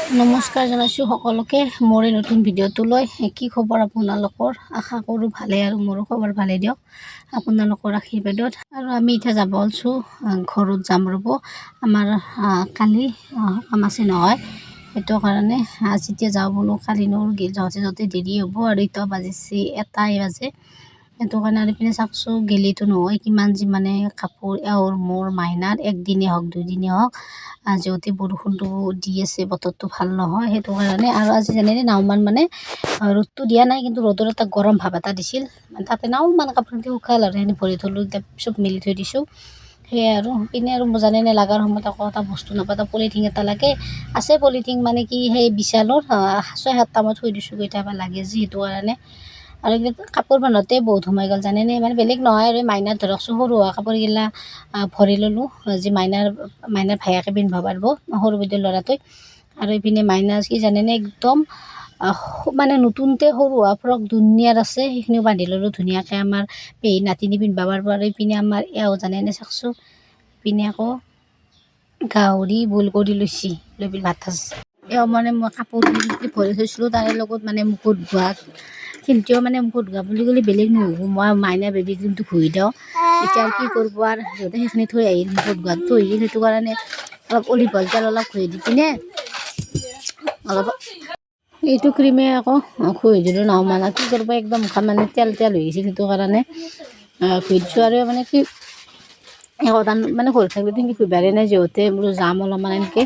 নমস্কাৰ জনাইছোঁ সকলোকে মোৰ এই নতুন ভিডিঅ'টোলৈ। কি খবৰ আপোনালোকৰ? আশা কৰোঁ ভালেই আৰু মোৰো খবৰ ভালেই দিয়ক আপোনালোকৰ আশীৰ্বাদত। আৰু আমি এতিয়া যাব ওলাইছোঁ ঘৰত যাম ৰ'ব। আমাৰ কালি সকাম আছে নহয়, সেইটো কাৰণে আজি এতিয়া যাওঁ বোলো, কালি যাওঁতে যাওঁতে দেৰি হ'ব আৰু এতিয়া বাজিছে 1টাই বাজে। সেইটো কাৰণে আৰু ইপিনে চাওকচোন গেলিটো নহয় কিমান যিমানে কাপোৰ এওঁৰ মোৰ মাইনাৰ একদিনেই হওক দুদিনেই হওক যিহেতু বৰষুণটো দি আছে, বতৰটো ভাল নহয়, সেইটো কাৰণে। আৰু আজি জানেনে নাওমান মানে ৰ'দটো দিয়া নাই, কিন্তু ৰ'দৰ এটা গৰম ভাৱ এটা দিছিল, তাতে নাওমান কাপোৰখিনি শুকাল আৰু সেনে ভৰি থলোঁ, এতিয়া চব মেলি থৈ দিছোঁ। সেয়াই আৰু পিনে আৰু জানেনে লগাৰ সময়ত আকৌ এটা বস্তু নাপায়, এটা পলিথিন এটা লাগে। আছে পলিথিন মানে কি সেই বিশালৰ 6-7টা মই থৈ দিছোঁ, কেতিয়াবা লাগে যিহেতু কাৰণে। আৰু এইবিলাক কাপোৰ বান্ধোতে বহুত সময় গ'ল জানেনে, মানে বেলেগ নহয় আৰু মাইনাৰ ধৰকচোন সৰু হোৱা কাপোৰগিলা ভৰি ল'লোঁ, যি মাইনাৰ ভায়েকে পিন্ধিব পাৰিব, সৰু বাইদেউৰ ল'ৰাটোৱে। আৰু এইপিনে মাইনাৰ কি জানেনে একদম মানে নতুনতে সৰু হোৱা ফ্ৰক ধুনীয়াৰ আছে, সেইখিনিও বান্ধি ল'লোঁ ধুনীয়াকৈ, আমাৰ পেহী নাতিনী পিন্ধিব পাৰিব। আৰু এইপিনে আমাৰ এওঁ জানেনে চাওকচোন, ইপিনে আকৌ গাহৰি বইল কৰি লৈছি, লৈ পিনে ভাত খাইছে। এওঁ মানে মই কাপোৰখিনি ভৰি থৈছিলোঁ, তাৰে লগত মানে মুখত ধোৱা, কিন্তু মানে মুখত ধোৱা বুলি ক'লে বেলেগ নহ'ব, মই মাইনাৰ বেবী ক্ৰীমটো ঘঁহি দিওঁ। এতিয়া কি কৰিব আৰু সিহঁতে সেইখিনি থৈ আহিল, মুখত ধোৱাত থৈ আহিল, সেইটো কাৰণে অলপ অলিভ অইল তেল অলপ ঘঁহি দি পিনে অলপ এইটো ক্ৰীমে আকৌ ঘঁহি দিলোঁ। মানে কি কৰিব, একদম মুখখন মানে তেল হৈ গৈছিল, সেইটো কাৰণে ঘঁহি দিছোঁ। আৰু মানে কি মানে ঘৰত থাকিলে কিন্তু ঘঁহিবাৰে নাই, যিহেতু বোলো যাম অলপমান এনেকৈ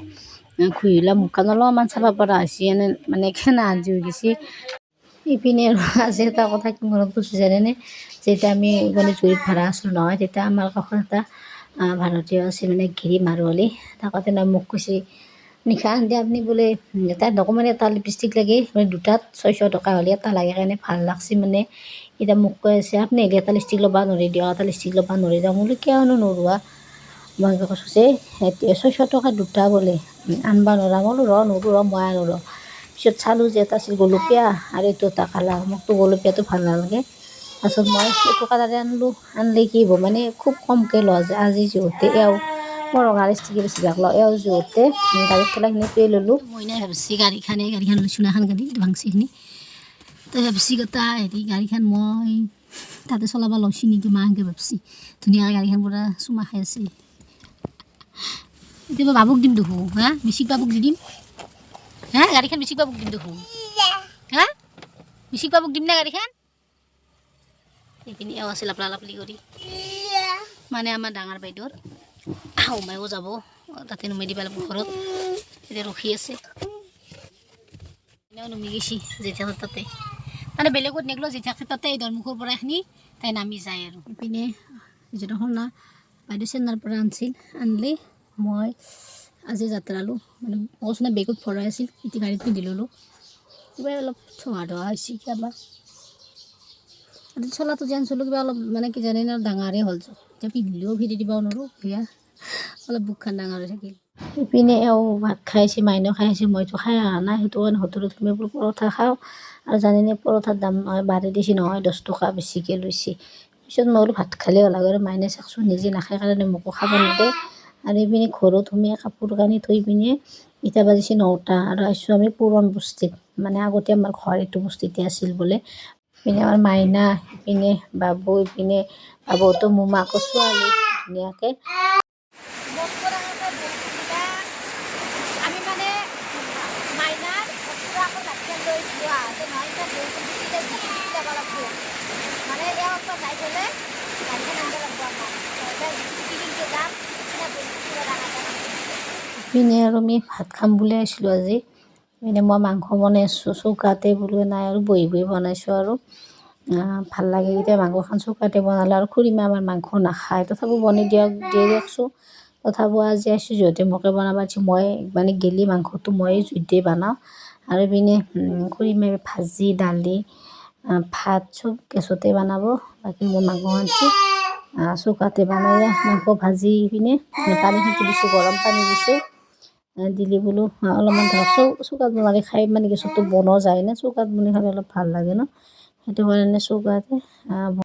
ঘঁহি ল'ম, মুখখন অলপমান চাব পৰা হৈছে, এনে মানে খেনা আঞ্জি হৈ গৈছে। ইপিনে আৰু আজি এটা কথা কি মনত পৰিছে জানেনে, যেতিয়া আমি গণেশগুৰিত ভাড়া আছিলোঁ নহয়, তেতিয়া আমাৰ কাষত এটা ভাৰতীয় আছিল, মানে গিৰি মাৰোৱালী, থাকোঁতে মোক কৈছে নিশা আনদি আপুনি বোলে তাত ডকুমেণ্ট এটা লিপষ্টিক লাগে, মানে দুটাত 600 টকা হ'লে এটা লাগে, কাৰণে ভাল লাগছে মানে। এতিয়া মোক কৈ আছে আপুনি হেৰি এটা লিপষ্টিক ল'ব নোৱাৰি দিয়ক, এটা লিপষ্টিক ল'ব নোৱাৰি দিয়ক। বোলো কিয়নো নোৱাৰোঁ? মই কৈছোঁ যে 600 টকা দুটা বোলে আনব নোৱাৰা। মই বোলো নোৱাৰোঁ মই আনো। পিছত চালোঁ যে এটা আছিল গোলপীয়া আৰু এইটো এটা কালাৰ, মোকতো গোলপীয়াটো ভাল নালাগে। তাৰপাছত মই এইটো কালাৰে আনিলোঁ। আনিলে কি হ'ব, মানে খুব কমকৈ লোৱা যায়। আজি যিহেতু এওঁ মই ৰঙা লিপষ্টিকে বেছিভাগ লওঁ, এওঁ যিহেতু গাড়ীত খেলাখিনি পেয়ে ল'লোঁ। মইনা ভাবছি গাড়ীখন লৈছোঁ না, এখন গাড়ী ভাংচিখিনি তই ভাবছি গোটা হেৰি গাড়ীখন মই তাতে চলাব লৈছি নেকি মাহঁতে ভাবছি, ধুনীয়াকৈ গাড়ীখন পূৰা চুমা খাই আছে। এতিয়া মই বাবুক দিম দেখোন, মিচিক বাবুক দি দিম, গাড়ীখন মিচিক বাবুক দিম দেখোন, মিচিক বাবুক দিম না গাড়ীখন। সেইখিনি এওঁ আছিল লাপলি কৰি, মানে আমাৰ ডাঙৰ বাইদেউৰ সোমাইও যাব, তাতে নুমাই দিব লাগিব ঘৰত, এতিয়া ৰখি আছে। এনেও নুমি গৈছি জেঠাৰ তাতে, মানে বেলেগত নেগলেও জেঠাক তাতে এই দৰমুখৰ পৰা এইখিনি তাই নামি যায়। আৰু ইপিনে যিটো শুনা বাইদেউ চেন্নাৰ পৰা আনিছিল, আনিলে মই আজি যাত্ৰালোঁ, মানে কৈছোঁ না বেগত ভৰাই আছিল, এতিয়া গাড়ীত পিন্ধি ল'লোঁ। কিবা অলপ ধোৱা হৈছে কিবা, চলাটো যেন চলোঁ কিবা অলপ মানে কি জানি ডাঙৰে হ'ল, এতিয়া পিন্ধিলেও ফিৰি দিব নোৱাৰোঁ, সেয়া অলপ বুকখান ডাঙৰ হৈ থাকিল। ইপিনে এওঁ ভাত খাইছে, মাইনাও খাই আছে, মইতো খাই অহা নাই, সেইটো কাৰণে হোটেলত তুমি বোলো পৰঠা খাওঁ। আৰু জানিনে পৰঠাৰ দাম নহয় বাঢ়ি দিছে নহয়, 10 টকা বেছিকৈ লৈছে। পিছত মই বোলো ভাত খালেই হ'ল আৰু মাইনাই চাওকচোন নিজে নাখায় কাৰণে মোকো খাব নিদিয়ে। আৰু এইপিনে ঘৰত সোমাই কাপোৰ কানি থৈ পিনে এতিয়া বাজিছে 9টা, আৰু আহিছোঁ আমি পুৰণ বস্তিত, মানে আগতে আমাৰ ঘৰ এইটো বস্তিতে আছিল বোলে। ইপিনে আমাৰ মাইনা, ইপিনে বাবু, ইপিনে বাবুহঁতো মোমাকৰ ছোৱালী ধুনীয়াকৈ পিনে আৰু আমি ভাত খাম বুলি আহিছিলোঁ আজি। পিনে মই মাংস বনাইছোঁ চৌকাতে, বোলো নাই আৰু বহি বনাইছোঁ। আৰু ভাল লাগে এতিয়া মাংসখন চৌকাতে বনালে, আৰু খুৰীমা আমাৰ মাংস নাখায়, তথাপিও বনাই দিয়কচোন। তথাপিও আজি আহিছোঁ যিহেতু মোকে বনাব দিছে, মই মানে গেলি মাংসটো ময়ে জুইতে বনাওঁ। আৰু পিনে খুৰীমাই ভাজি দালি ভাত চব গেছতে বনাব, বাকী মই মাংস আনিছোঁ চৌকাতে বনাই মাংস ভাজি পিনে পানীখিনি দিছোঁ, গৰম পানী দিছোঁ, দিলি বোলো অলপমান ধৰক চৌকাত বনালে খাই মানে গেছতটো বনোৱা যায় না, চৌকাত বনাই খালে অলপ ভাল লাগে ন, সেইটো কাৰণে চৌকাতে